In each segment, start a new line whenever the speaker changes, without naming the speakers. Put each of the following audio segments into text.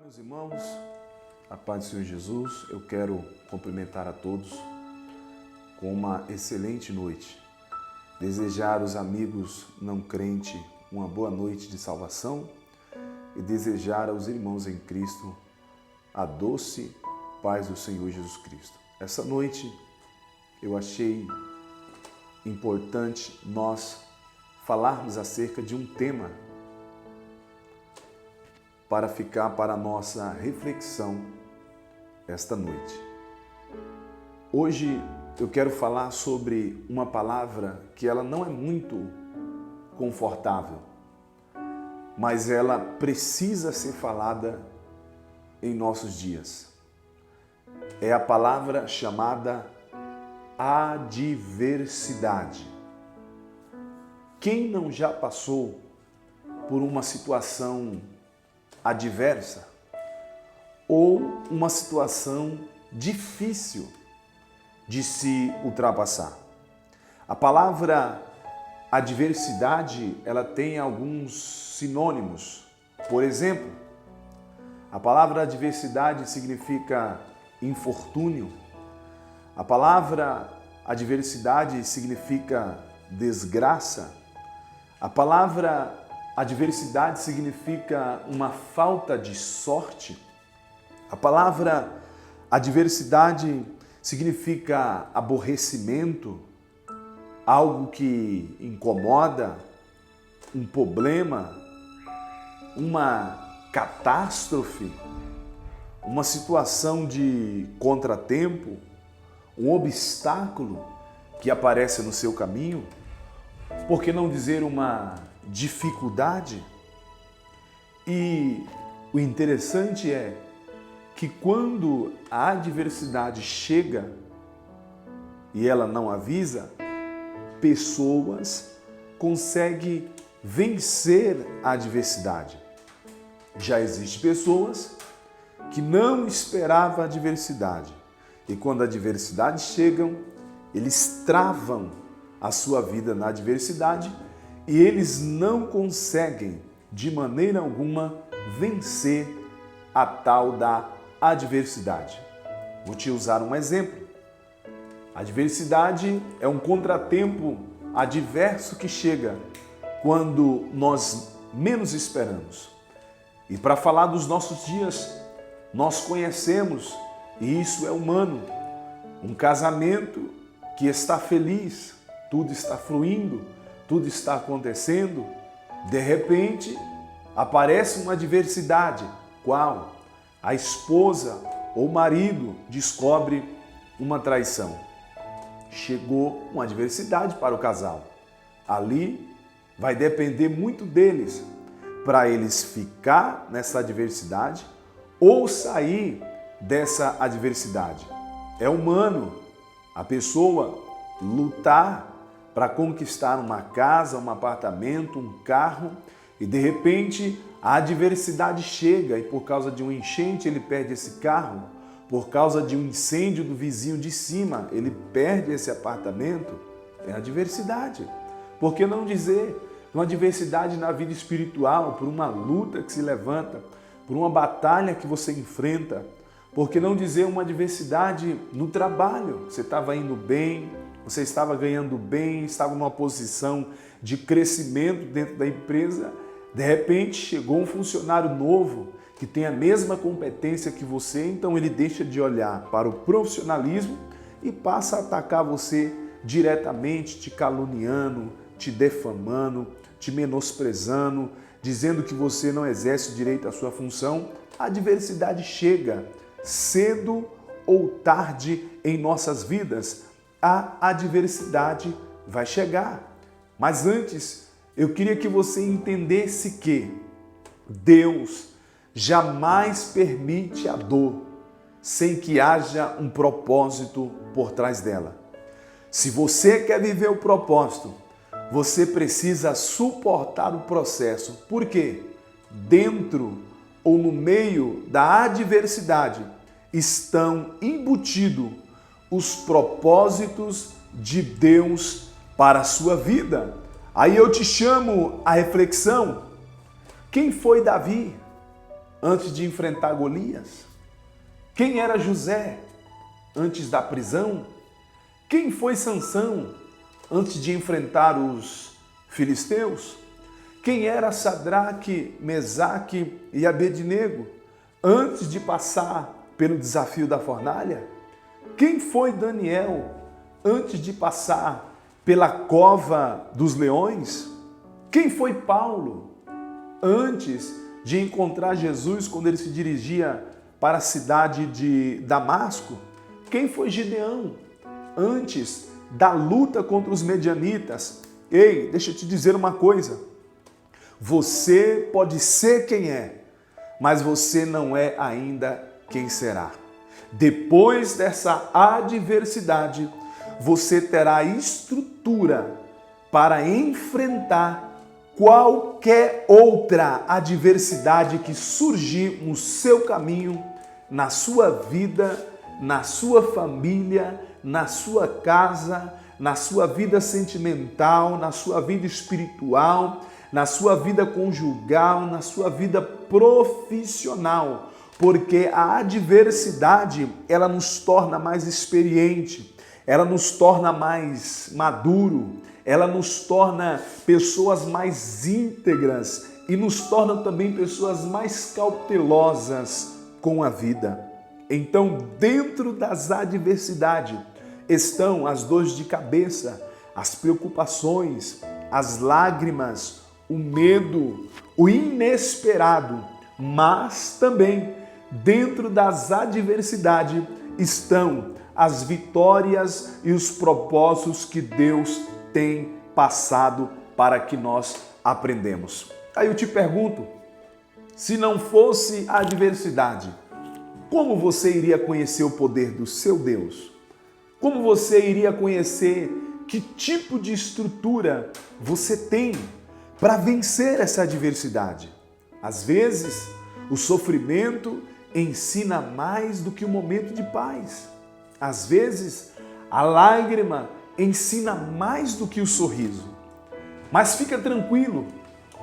Meus irmãos, a paz do Senhor Jesus, eu quero cumprimentar a todos com uma excelente noite. Desejar aos amigos não crentes uma boa noite de salvação e desejar aos irmãos em Cristo a doce paz do Senhor Jesus Cristo. Essa noite eu achei importante nós falarmos acerca de um tema para ficar para a nossa reflexão esta noite. Hoje eu quero falar sobre uma palavra que ela não é muito confortável, mas ela precisa ser falada em nossos dias. É a palavra chamada adversidade. Quem não já passou por uma situação adversa ou uma situação difícil de se ultrapassar? A palavra adversidade, ela tem alguns sinônimos. Por exemplo, a palavra adversidade significa infortúnio. A palavra adversidade significa desgraça. A palavra adversidade significa uma falta de sorte. A palavra adversidade significa aborrecimento, algo que incomoda, um problema, uma catástrofe, uma situação de contratempo, um obstáculo que aparece no seu caminho, por que não dizer uma dificuldade? E o interessante é que quando a adversidade chega e ela não avisa, pessoas conseguem vencer a adversidade. Já existem pessoas que não esperavam a adversidade e quando a adversidade chega, eles travam a sua vida na adversidade e eles não conseguem, de maneira alguma, vencer a tal da adversidade. Vou te usar um exemplo. A adversidade é um contratempo adverso que chega quando nós menos esperamos. E para falar dos nossos dias, nós conhecemos, e isso é humano, um casamento que está feliz, tudo está fluindo, tudo está acontecendo, de repente aparece uma adversidade. Qual? A esposa ou o marido descobre uma traição. Chegou uma adversidade para o casal. Ali vai depender muito deles, para eles ficar nessa adversidade ou sair dessa adversidade. É humano a pessoa lutar para conquistar uma casa, um apartamento, um carro e de repente a adversidade chega e por causa de um enchente ele perde esse carro, por causa de um incêndio do vizinho de cima ele perde esse apartamento. É adversidade. Por que não dizer uma adversidade na vida espiritual, por uma luta que se levanta, por uma batalha que você enfrenta? Por que não dizer uma adversidade no trabalho? Você estava indo bem, você estava ganhando bem, estava numa posição de crescimento dentro da empresa. De repente chegou um funcionário novo que tem a mesma competência que você, então ele deixa de olhar para o profissionalismo e passa a atacar você diretamente, te caluniando, te defamando, te menosprezando, dizendo que você não exerce direito à sua função. A adversidade chega cedo ou tarde em nossas vidas. A adversidade vai chegar. Mas antes, eu queria que você entendesse que Deus jamais permite a dor sem que haja um propósito por trás dela. Se você quer viver o propósito, você precisa suportar o processo. Por quê? Dentro ou no meio da adversidade estão embutidos os propósitos de Deus para a sua vida. Aí eu te chamo à reflexão. Quem foi Davi? antes de enfrentar Golias? Quem era José antes da prisão? Quem foi Sansão antes de enfrentar os filisteus? Quem era Sadraque, Mesaque e Abednego antes de passar pelo desafio da fornalha? Quem foi Daniel antes de passar pela cova dos leões? Quem foi Paulo antes de encontrar Jesus quando ele se dirigia para a cidade de Damasco? Quem foi Gideão antes da luta contra os medianitas? Ei, deixa eu te dizer uma coisa. Você pode ser quem é, mas você não é ainda quem será. Depois dessa adversidade, você terá estrutura para enfrentar qualquer outra adversidade que surgir no seu caminho, na sua vida, na sua família, na sua casa, na sua vida sentimental, na sua vida espiritual, na sua vida conjugal, na sua vida profissional, porque a adversidade, ela nos torna mais experiente, ela nos torna mais maduro, ela nos torna pessoas mais íntegras e nos torna também pessoas mais cautelosas com a vida. Então, dentro das adversidades estão as dores de cabeça, as preocupações, as lágrimas, o medo, o inesperado, mas também dentro das adversidades estão as vitórias e os propósitos que Deus tem passado para que nós aprendemos. Aí eu te pergunto, se não fosse a adversidade, como você iria conhecer o poder do seu Deus? Como você iria conhecer que tipo de estrutura você tem para vencer essa adversidade? Às vezes, o sofrimento ensina mais do que o momento de paz. Às vezes, a lágrima ensina mais do que o sorriso. Mas fica tranquilo,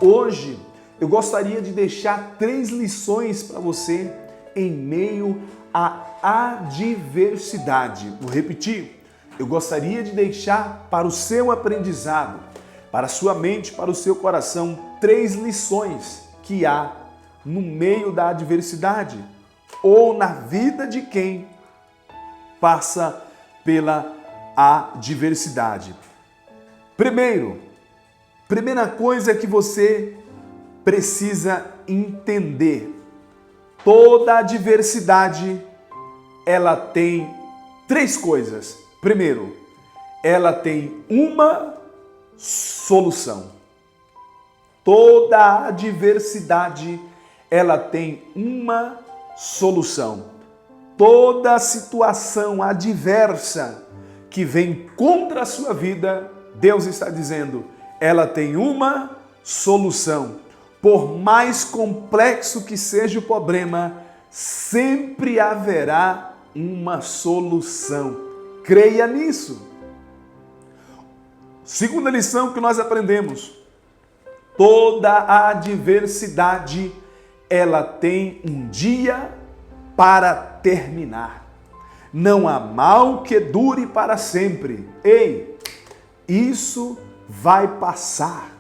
hoje eu gostaria de deixar 3 lições para você em meio à adversidade. Vou repetir, eu gostaria de deixar para o seu aprendizado, para a sua mente, para o seu coração, 3 lições que há no meio da adversidade ou na vida de quem passa pela adversidade. Primeira coisa que você precisa entender: toda adversidade ela tem 3 coisas. Primeiro, ela tem uma solução. Toda adversidade ela tem uma solução. Toda situação adversa que vem contra a sua vida, Deus está dizendo, ela tem uma solução. Por mais complexo que seja o problema, sempre haverá uma solução. Creia nisso. Segunda lição que nós aprendemos: toda adversidade ela tem um dia para terminar. Não há mal que dure para sempre. Ei, isso vai passar.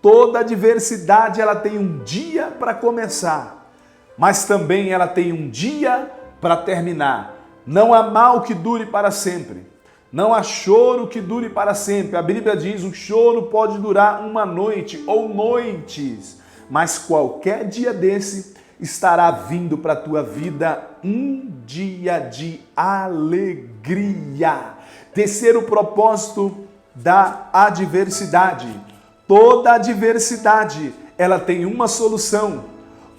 Toda adversidade ela tem um dia para começar, mas também ela tem um dia para terminar. Não há mal que dure para sempre. Não há choro que dure para sempre. A Bíblia diz: o choro pode durar uma noite ou noites, mas qualquer dia desse estará vindo para a tua vida um dia de alegria. Terceiro propósito da adversidade: toda adversidade ela tem uma solução.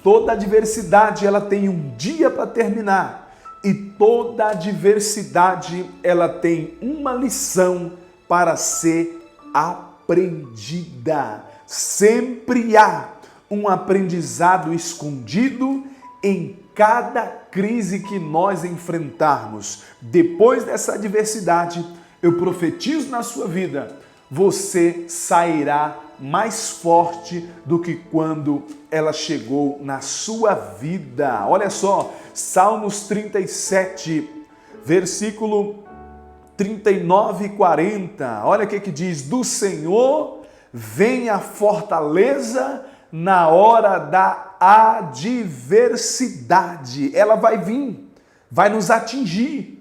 Toda adversidade ela tem um dia para terminar. E toda adversidade ela tem uma lição para ser aprendida. Sempre há um aprendizado escondido em cada crise que nós enfrentarmos. Depois dessa adversidade, eu profetizo na sua vida, você sairá mais forte do que quando ela chegou na sua vida. Olha só, Salmos 37, versículo 39 e 40. Olha o que diz: do Senhor vem a fortaleza na hora da adversidade. Ela vai vir, vai nos atingir.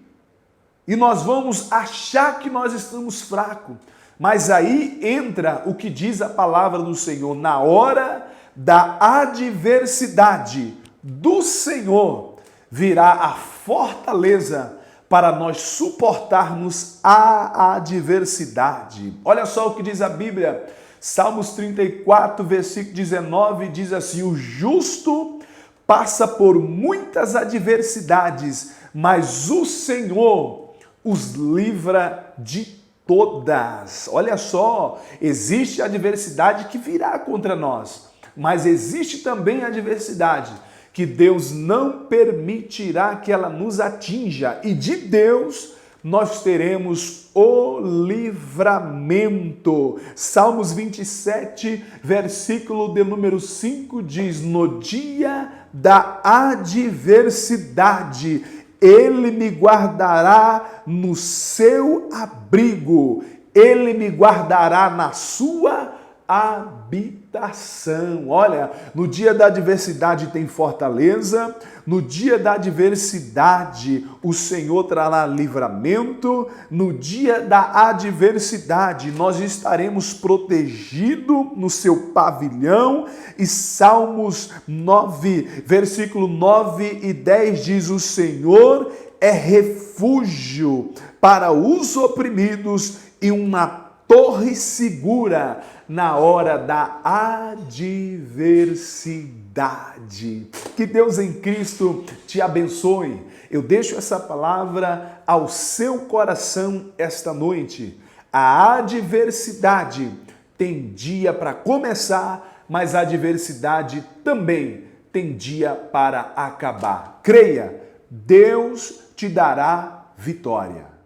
E nós vamos achar que nós estamos fracos. Mas aí entra o que diz a palavra do Senhor: na hora da adversidade do Senhor virá a fortaleza para nós suportarmos a adversidade. Olha só o que diz a Bíblia, Salmos 34, versículo 19, diz assim: o justo passa por muitas adversidades, mas o Senhor os livra de todas. Olha só, existe a adversidade que virá contra nós, mas existe também a adversidade que Deus não permitirá que ela nos atinja, e de Deus nós teremos o livramento. Salmos 27, versículo de número 5 diz: no dia da adversidade, Ele me guardará no seu abrigo, Ele me guardará na sua habitação. Olha, no dia da adversidade tem fortaleza, no dia da adversidade o Senhor trará livramento, no dia da adversidade nós estaremos protegidos no seu pavilhão. E Salmos 9, versículo 9 e 10 diz: o Senhor é refúgio para os oprimidos e uma torre segura na hora da adversidade. Que Deus em Cristo te abençoe. Eu deixo essa palavra ao seu coração esta noite. A adversidade tem dia para começar, mas a adversidade também tem dia para acabar. Creia, Deus te dará vitória.